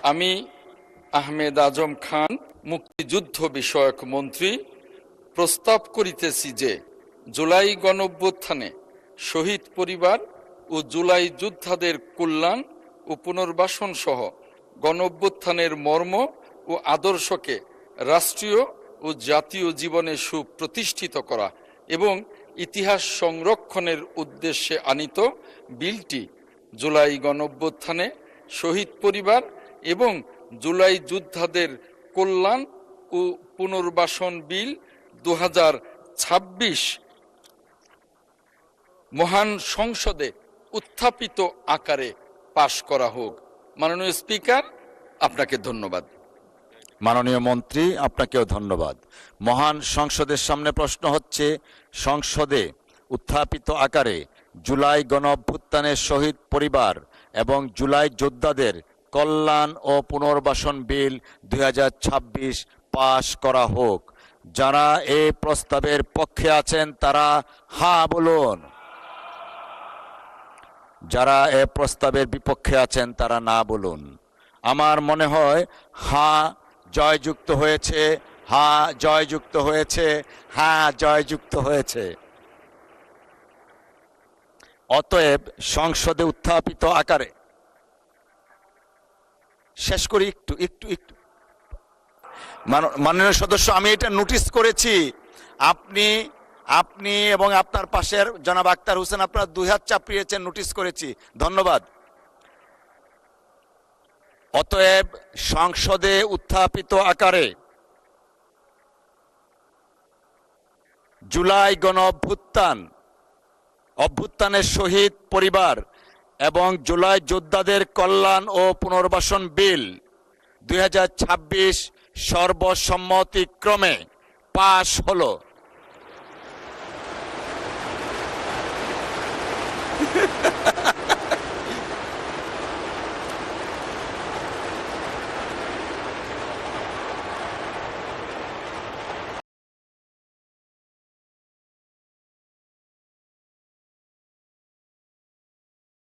আমি আহমেদ আজম খান, মুক্তিযুদ্ধ বিষয়ক মন্ত্রী, প্রস্তাব করিতেছি যে জুলাই গণঅভ্যুত্থানে শহীদ পরিবার ও জুলাই যোদ্ধাদের কল্যাণ ও পুনর্বাসন সহ গণঅভ্যুত্থানের মর্ম ও আদর্শকে রাষ্ট্রীয় ও জাতীয় জীবনে সুপ্রতিষ্ঠিত করা এবং ইতিহাস সংরক্ষণের উদ্দেশ্যে আনীত বিলটি জুলাই গণঅভ্যুত্থানে শহীদ পরিবার এবং জুলাই যোদ্ধাদের কল্যাণ ও পুনর্বাসন বিল 2026 মহান সংসদে উত্থাপিত আকারে পাশ করা হোক। মাননীয় স্পিকার, আপনাকে ধন্যবাদ। মাননীয় মন্ত্রী, আপনাকেও ধন্যবাদ। মহান সংসদের সামনে প্রশ্ন হচ্ছে, সংসদে উত্থাপিত আকারে জুলাই গণঅভ্যুত্থানের শহীদ পরিবার এবং জুলাই যোদ্ধাদের কল্যাণ ও পুনর্বাসন বিল 2026 পাশ করা হোক। যারা এই প্রস্তাবের পক্ষে আছেন তারা হ্যাঁ বলুন, যারা এই প্রস্তাবের বিপক্ষে আছেন তারা না বলুন। আমার মনে হয় হ্যাঁ জয়যুক্ত হয়েছে, হ্যাঁ জয়যুক্ত হয়েছে, হ্যাঁ জয়যুক্ত হয়েছে। অতএব সংসদে উত্থাপিত আকারে, শেষ করি একটু একটু একটু মাননীয় সদস্য, আমি এটা নোটিস করেছি, আপনি এবং আপনার পাশের জনাব আক্তার হোসেন আপনারা দুই হাত চাপিয়েছেন, নোটিস করেছি, ধন্যবাদ। অতএব সংসদে উত্থাপিত আকারে জুলাই অভ্যুত্থানের শহীদ পরিবার এবং জুলাই যোদ্ধাদের কল্যাণ ও পুনর্বাসন বিল 2026 সর্বসম্মতিক্রমে পাশ হলো।